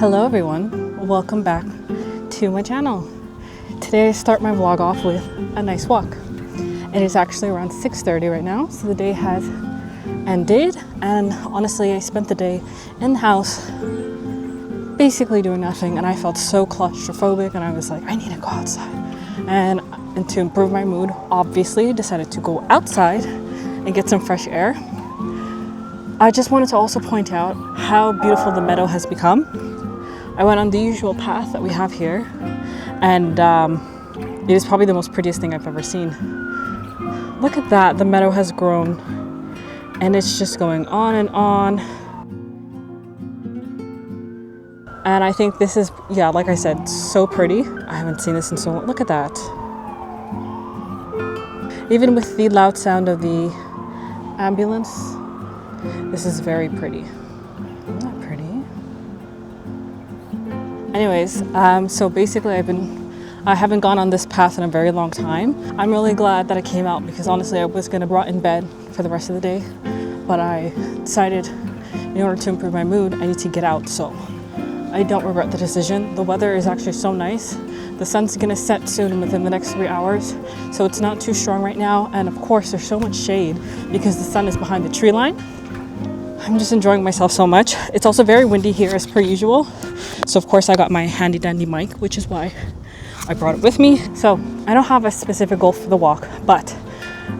Hello everyone, welcome back to my channel. Today I start my vlog off with a nice walk. It is actually around 6:30 right now, so the day has ended, and honestly I spent the day in the house basically doing nothing, and I felt so claustrophobic, and I was like, I need to go outside. And to improve my mood, obviously I decided to go outside and get some fresh air. I just wanted to also point out how beautiful the meadow has become. I went on the usual path that we have here, and it is probably the most prettiest thing I've ever seen. Look at that, the meadow has grown, and it's just going on and on. And I think this is, yeah, like I said, so pretty. I haven't seen this in so long. Look at that. Even with the loud sound of the ambulance, this is very pretty. Isn't that pretty? Anyways, so basically I haven't gone on this path in a very long time. I'm really glad that I came out because honestly I was gonna rot in bed for the rest of the day, but I decided in order to improve my mood, I need to get out, so I don't regret the decision. The weather is actually so nice. The sun's gonna set soon within the next 3 hours, so it's not too strong right now, and of course there's so much shade because the sun is behind the tree line. I'm just enjoying myself so much. It's also very windy here as per usual. So of course I got my handy dandy mic, which is why I brought it with me. So I don't have a specific goal for the walk, but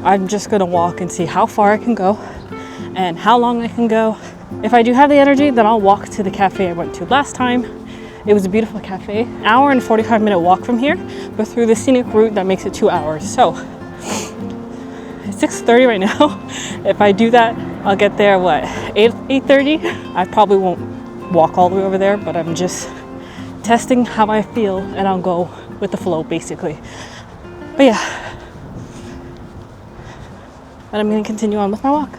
I'm just gonna walk and see how far I can go and how long I can go. If I do have the energy, then I'll walk to the cafe I went to last time. It was a beautiful cafe. An hour and 45-minute walk from here, but through the scenic route that makes it 2 hours. So it's 6:30 right now. If I do that, I'll get there, 8:30? I probably won't walk all the way over there, but I'm just testing how I feel, and I'll go with the flow, basically. But yeah. And I'm gonna continue on with my walk.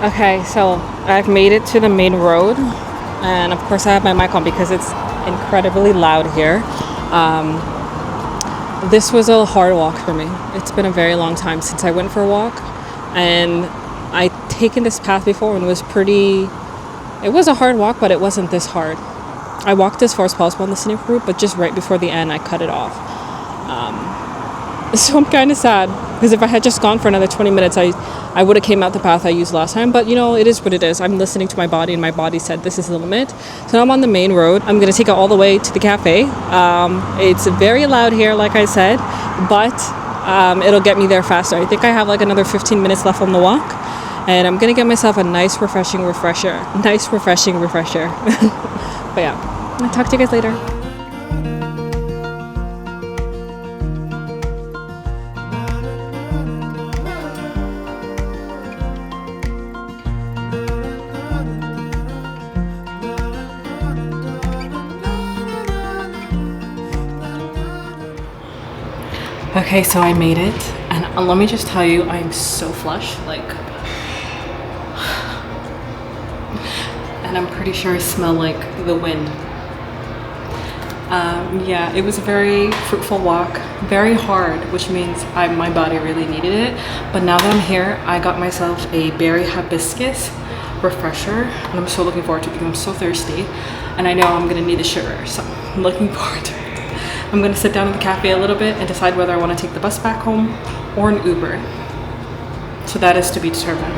Okay, so I've made it to the main road, and of course I have my mic on because it's incredibly loud here. This was a hard walk for me. It's been a very long time since I went for a walk, and I'd taken this path before and it was a hard walk, but it wasn't this hard. I walked as far as possible on the scenic route, but just right before the end I cut it off. So I'm kind of sad because if I had just gone for another 20 minutes, I would have came out the path I used last time. But you know, it is what it is. I'm listening to my body, and my body said this is the limit. So now I'm on the main road. I'm gonna take it all the way to the cafe. It's very loud here, like I said, but it'll get me there faster. I think I have like another 15 minutes left on the walk, and I'm gonna get myself a nice refreshing refresher. But yeah, I'll talk to you guys later. Okay, so I made it, and let me just tell you, I'm so flush, like, and I'm pretty sure I smell like the wind. Yeah, it was a very fruitful walk, very hard, which means my body really needed it. But now that I'm here, I got myself a berry hibiscus refresher, and I'm so looking forward to it because I'm so thirsty, and I know I'm gonna need a sugar, so I'm looking forward to it. I'm gonna sit down in the cafe a little bit and decide whether I want to take the bus back home or an Uber. So that is to be determined.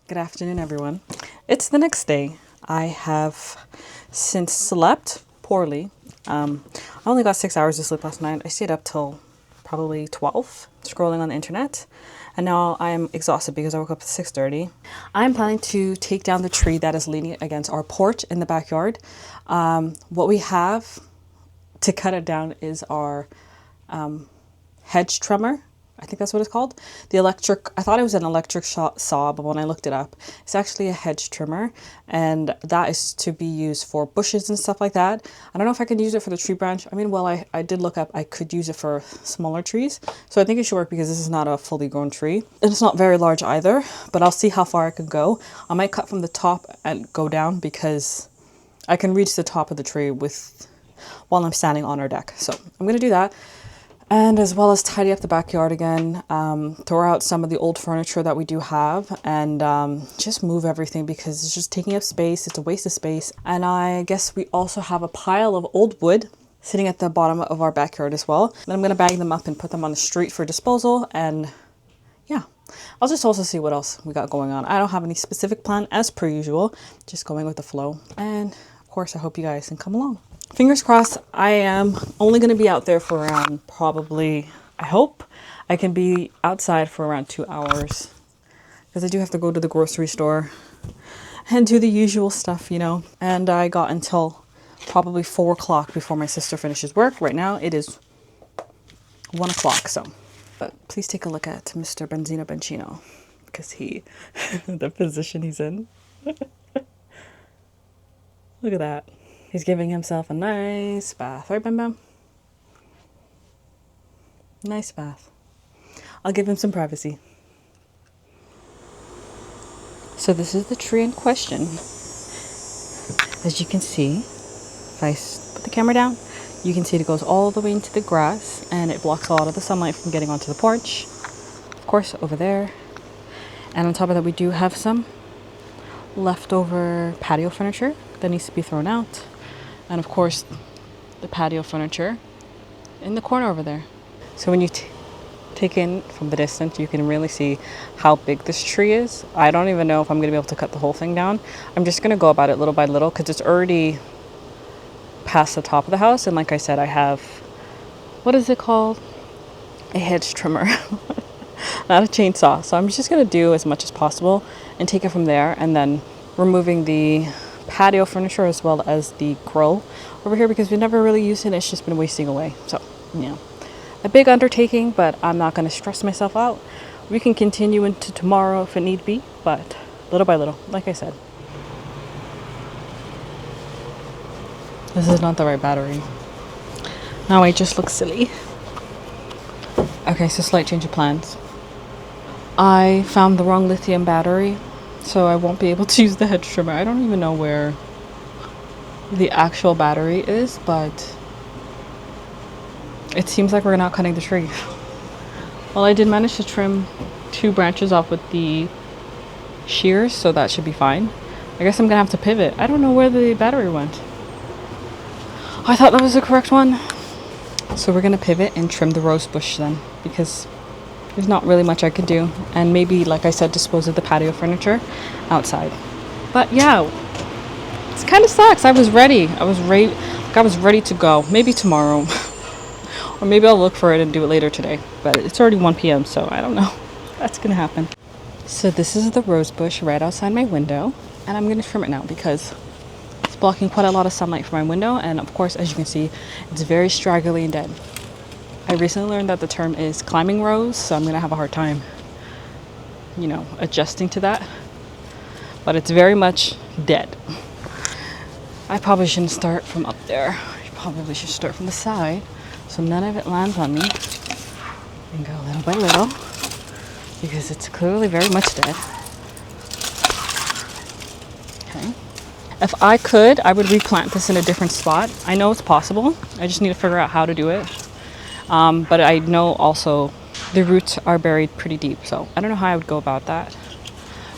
Good afternoon, everyone. It's the next day. I have since slept poorly. I only got 6 hours of sleep last night. I stayed up till probably 12 scrolling on the internet, and now I'm exhausted because I woke up at 6:30. I'm planning to take down the tree that is leaning against our porch in the backyard. What we have to cut it down is our hedge trimmer. I think that's what it's called. The electric, I thought it was an electric saw, but when I looked it up, it's actually a hedge trimmer, and that is to be used for bushes and stuff like that. I don't know if I can use it for the tree branch. I mean, well, I did look up, I could use it for smaller trees. So I think it should work because this is not a fully grown tree. And it's not very large either, but I'll see how far I can go. I might cut from the top and go down because I can reach the top of the tree while I'm standing on our deck. So I'm going to do that. And as well as tidy up the backyard again, throw out some of the old furniture that we do have, and just move everything because it's just taking up space. It's a waste of space. And I guess we also have a pile of old wood sitting at the bottom of our backyard as well. Then I'm going to bag them up and put them on the street for disposal. And yeah, I'll just also see what else we got going on. I don't have any specific plan as per usual, just going with the flow. And of course, I hope you guys can come along. Fingers crossed. I am only going to be out there for around probably, I hope I can be outside for around 2 hours because I do have to go to the grocery store and do the usual stuff, you know. And I got until probably 4 o'clock before my sister finishes work. Right now it is 1 o'clock. So, but please take a look at Mr. Benzino Bencino because the position he's in. Look at that. He's giving himself a nice bath. Right, Bam Bam? Nice bath. I'll give him some privacy. So this is the tree in question. As you can see, if I put the camera down, you can see it goes all the way into the grass and it blocks a lot of the sunlight from getting onto the porch. Of course, over there. And on top of that, we do have some leftover patio furniture that needs to be thrown out. And of course, the patio furniture in the corner over there. So when you take in from the distance, you can really see how big this tree is. I don't even know if I'm going to be able to cut the whole thing down. I'm just going to go about it little by little because it's already past the top of the house. And like I said, I have, what is it called? A hedge trimmer, not a chainsaw. So I'm just going to do as much as possible and take it from there, and then removing the patio furniture as well as the grill over here because we've never really used it. It's just been wasting away. So, yeah, a big undertaking, but I'm not going to stress myself out. We can continue into tomorrow if it need be, but little by little, like I said. This is not the right battery. Now I just look silly. Okay, so slight change of plans. I found the wrong lithium battery, so I won't be able to use the hedge trimmer. I don't even know where the actual battery is, but it seems like we're not cutting the tree. Well, I did manage to trim 2 branches off with the shears, so that should be fine. I guess I'm gonna have to pivot. I don't know where the battery went. I thought that was the correct one. So we're gonna pivot and trim the rose bush then, because there's not really much I could do. And maybe, like I said, dispose of the patio furniture outside. But yeah, it kind of sucks. I was ready. I was ready to go. Maybe tomorrow. Or maybe I'll look for it and do it later today. But it's already 1 p.m., so I don't know. That's gonna happen. So this is the rose bush right outside my window. And I'm gonna trim it now because it's blocking quite a lot of sunlight from my window. And of course, as you can see, it's very straggly and dead. I recently learned that the term is climbing rose, so I'm gonna have a hard time, you know, adjusting to that. But it's very much dead. I probably shouldn't start from up there. I probably should start from the side so none of it lands on me, and go little by little because it's clearly very much dead. Okay. If I could, I would replant this in a different spot. I know it's possible. I just need to figure out how to do it. But I know also the roots are buried pretty deep, so I don't know how I would go about that.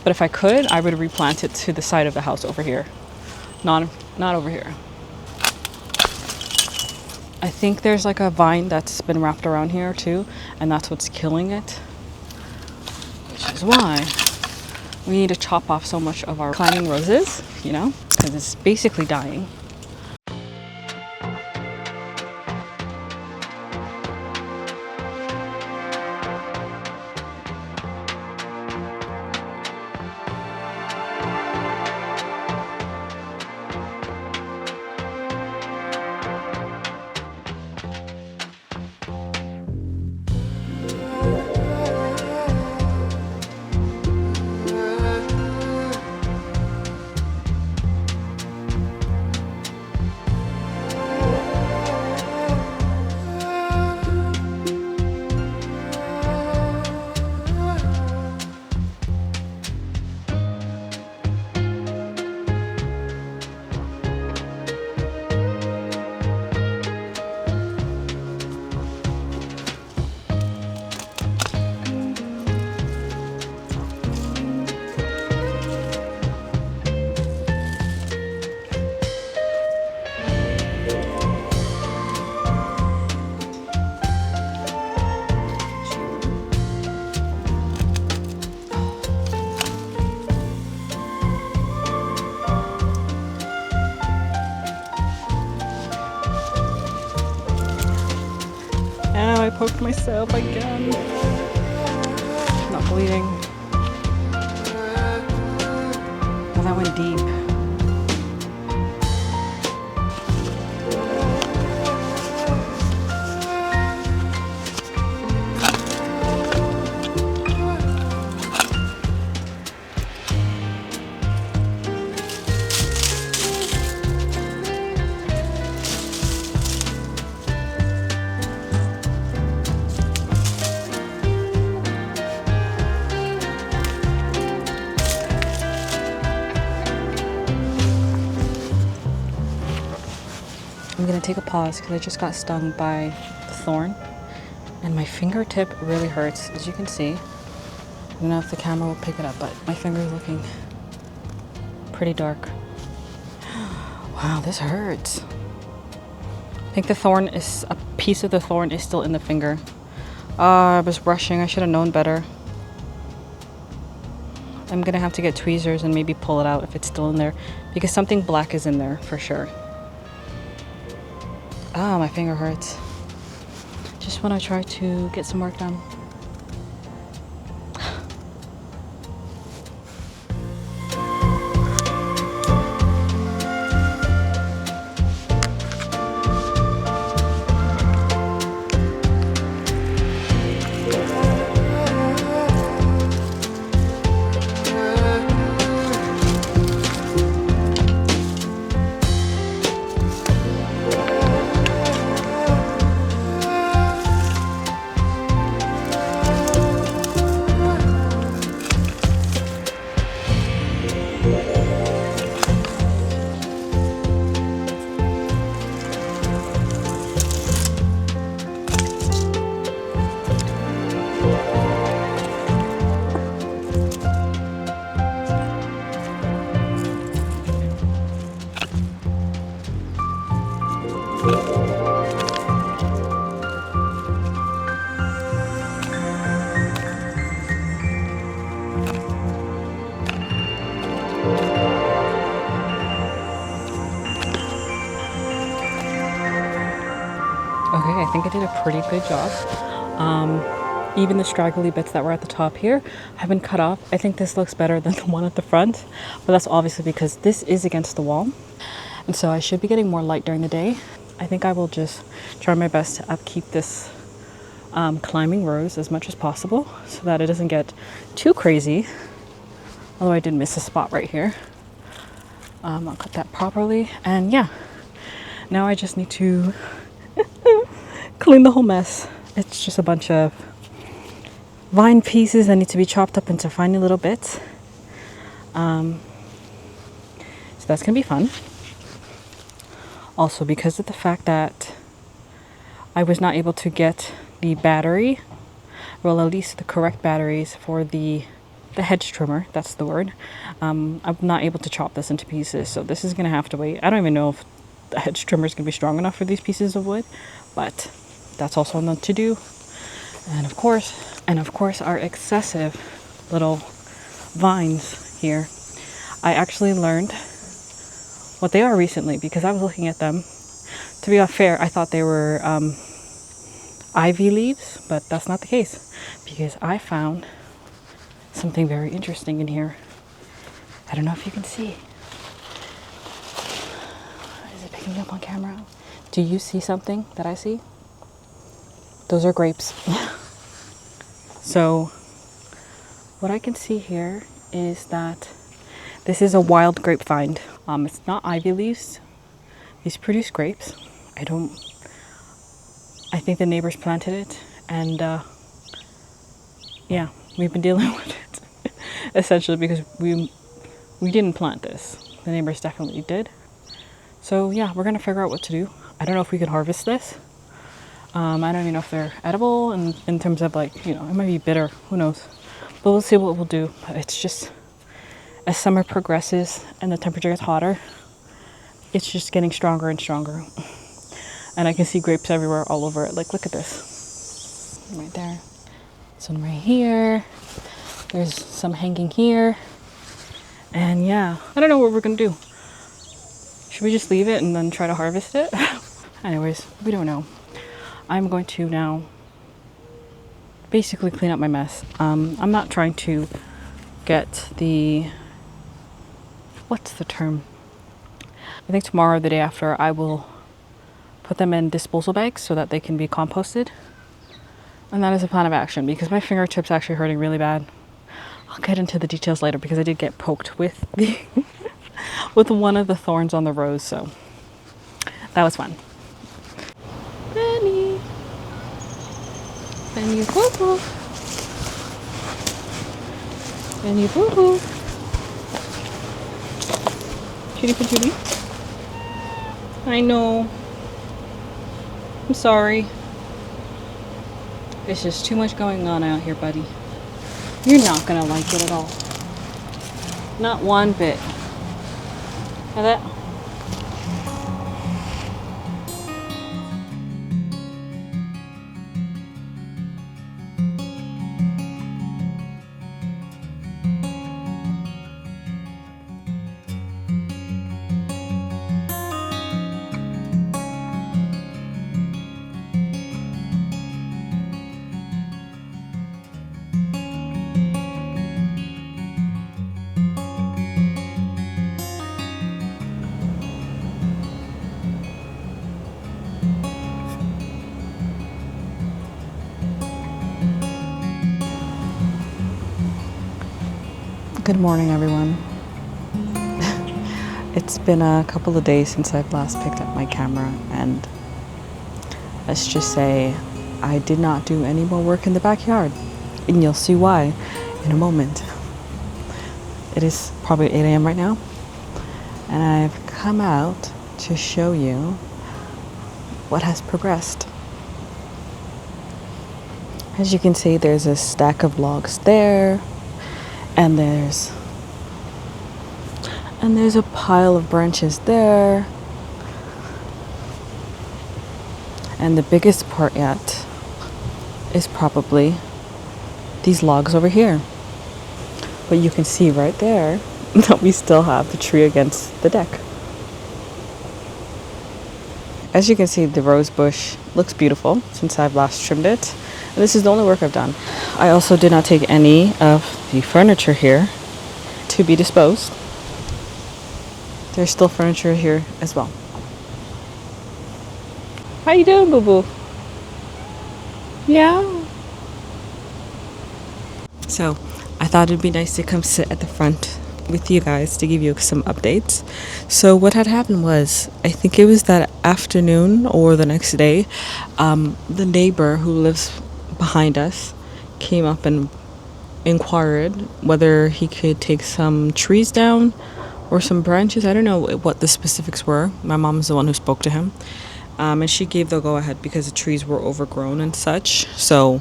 But if I could, I would replant it to the side of the house over here. Not over here. I think there's like a vine that's been wrapped around here too, and that's what's killing it. Which is why we need to chop off so much of our climbing roses, you know, because it's basically dying. I poked myself again. Not bleeding. Oh, that went deep. I'm gonna take a pause because I just got stung by the thorn and my fingertip really hurts, as you can see. I don't know if the camera will pick it up, but my finger is looking pretty dark. Wow, this hurts. I think a piece of the thorn is still in the finger. I was rushing, I should have known better. I'm gonna have to get tweezers and maybe pull it out if it's still in there, because something black is in there for sure. Ah, my finger hurts. Just want to try to get some work done. think I did a pretty good job. Even the straggly bits that were at the top here have been cut off. I think this looks better than the one at the front, but that's obviously because this is against the wall. And so I should be getting more light during the day. I think I will just try my best to upkeep this climbing rows as much as possible so that it doesn't get too crazy. Although I did miss a spot right here. I'll cut that properly. And yeah, now I just need to clean the whole mess. It's just a bunch of vine pieces that need to be chopped up into tiny little bits. So that's gonna be fun. Also, because of the fact that I was not able to get the battery, well, at least the correct batteries for the hedge trimmer, that's the word, I'm not able to chop this into pieces, so this is gonna have to wait. I don't even know if the hedge trimmer is gonna be strong enough for these pieces of wood, but that's also on the to-do. And of course, our excessive little vines here. I actually learned what they are recently because I was looking at them. To be fair, I thought they were ivy leaves, but that's not the case because I found something very interesting in here. I don't know if you can see. Is it picking up on camera? Do you see something that I see? Those are grapes. So what I can see here is that this is a wild grape find. It's not ivy leaves. These produce grapes. I think the neighbors planted it, and yeah, we've been dealing with it essentially because we didn't plant this. The neighbors definitely did. So yeah, we're gonna figure out what to do. I don't know if we can harvest this. I don't even know if they're edible in terms of like, it might be bitter, who knows. But we'll see what we'll do. But it's just, as summer progresses and the temperature gets hotter, it's just getting stronger and stronger. And I can see grapes everywhere, all over it. Like, look at this. Right there. This one right here. There's some hanging here. And yeah, I don't know what we're gonna do. Should we just leave it and then try to harvest it? Anyways, we don't know. I'm going to now basically clean up my mess. I'm not trying to get what's the term? I think tomorrow or the day after I will put them in disposal bags so that they can be composted. And that is a plan of action because my fingertips actually hurting really bad. I'll get into the details later because I did get poked with with one of the thorns on the rose, so that was fun. Benny. Benny boo boo. Benny boo boo. Judy for Judy. I know. I'm sorry. There's just too much going on out here, buddy. You're not gonna like it at all. Not one bit. Now that. Good morning, everyone. It's been a couple of days since I've last picked up my camera, and let's just say I did not do any more work in the backyard, and you'll see why in a moment. It is probably 8 a.m. right now, and I've come out to show you what has progressed. As you can see, there's a stack of logs there. And there's a pile of branches there. And the biggest part yet is probably these logs over here. But you can see right there that we still have the tree against the deck. as you can see, the rose bush looks beautiful since I've last trimmed it. And this is the only work I've done. I also did not take any of the furniture here to be disposed. There's still furniture here as well. How you doing, boo-boo? Yeah. So I thought it'd be nice to come sit at the front with you guys to give you some updates. So what had happened was, I think it was that afternoon or the next day, the neighbor who lives behind us came up and inquired whether he could take some trees down or some branches. I don't know what the specifics were. My mom's the one who spoke to him, and she gave the go-ahead because the trees were overgrown and such. So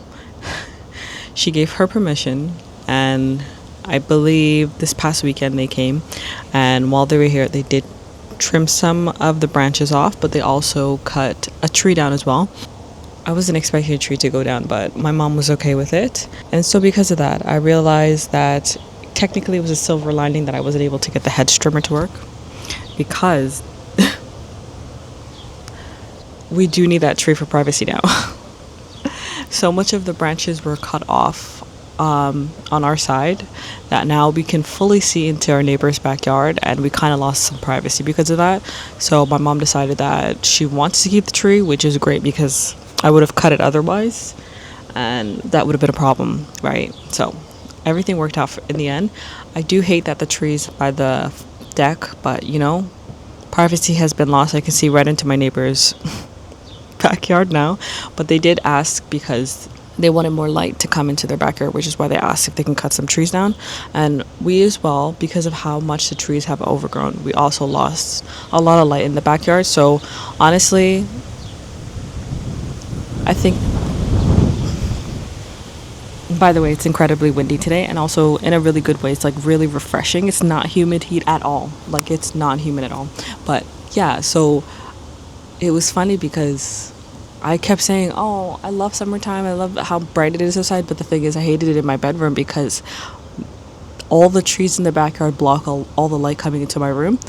she gave her permission, and I believe this past weekend they came, and while they were here they did trim some of the branches off, but they also cut a tree down as well. I wasn't expecting a tree to go down, but my mom was okay with it. And so because of that, I realized that technically it was a silver lining that I wasn't able to get the hedge trimmer to work, because we do need that tree for privacy now. So much of the branches were cut off on our side that now we can fully see into our neighbor's backyard, and we kind of lost some privacy because of that. So my mom decided that she wants to keep the tree, which is great because I would have cut it otherwise, and that would have been a problem, right? So everything worked out in the end. I do hate that the tree's by the deck, but you know, privacy has been lost. I can see right into my neighbor's backyard now, but they did ask because they wanted more light to come into their backyard, which is why they asked if they can cut some trees down. And we as well, because of how much the trees have overgrown, we also lost a lot of light in the backyard. So honestly, I think, by the way, it's incredibly windy today, and also in a really good way. It's like really refreshing. It's not humid heat at all. Like, it's not humid at all. But yeah, so it was funny because I kept saying, oh, I love summertime, I love how bright it is outside, but the thing is, I hated it in my bedroom because all the trees in the backyard block all the light coming into my room.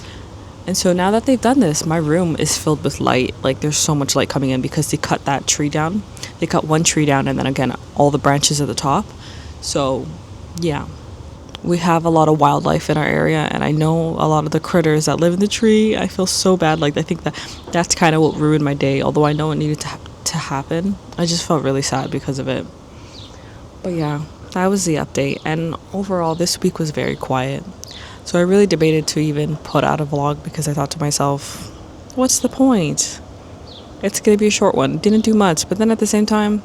And so now that they've done this, my room is filled with light. Like, there's so much light coming in because they cut that tree down. They cut one tree down, and then again all the branches at the top. So yeah, we have a lot of wildlife in our area, and I know a lot of the critters that live in the tree. I feel so bad. Like, I think that's kind of what ruined my day, although I know it needed to happen. I just felt really sad because of it. But yeah, that was the update, and overall this week was very quiet. So I really debated to even put out a vlog because I thought to myself, what's the point? It's gonna be a short one. Didn't do much, but then at the same time,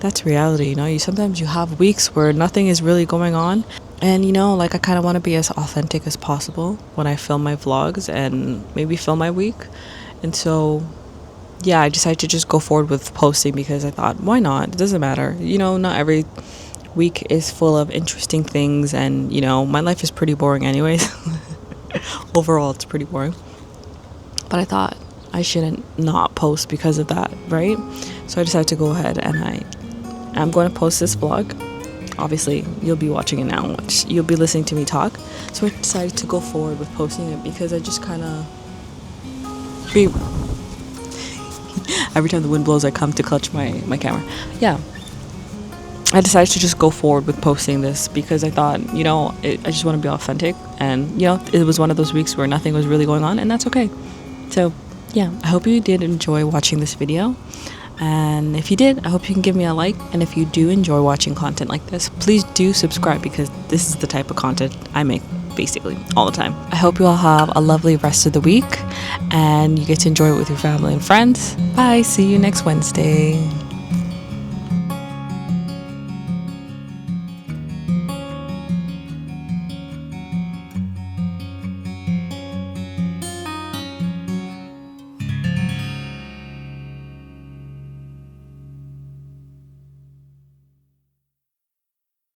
that's reality, you know. Sometimes you have weeks where nothing is really going on, and you know, like, I kind of want to be as authentic as possible when I film my vlogs and maybe film my week. And so yeah, I decided to just go forward with posting because I thought, why not? It doesn't matter, you know. Not every week is full of interesting things, and you know, my life is pretty boring anyways. Overall, it's pretty boring, but I thought I shouldn't not post because of that, right? So I decided to go ahead, and I'm going to post this vlog. Obviously, you'll be watching it now, which you'll be listening to me talk. So I decided to go forward with posting it because I just kind of every time the wind blows, I come to clutch my camera. Yeah, I decided to just go forward with posting this because I thought, you know, I just want to be authentic, and you know, it was one of those weeks where nothing was really going on, and that's okay. So yeah, I hope you did enjoy watching this video, and if you did, I hope you can give me a like. And if you do enjoy watching content like this, please do subscribe because this is the type of content I make basically all the time. I hope you all have a lovely rest of the week and you get to enjoy it with your family and friends. Bye, see you next Wednesday.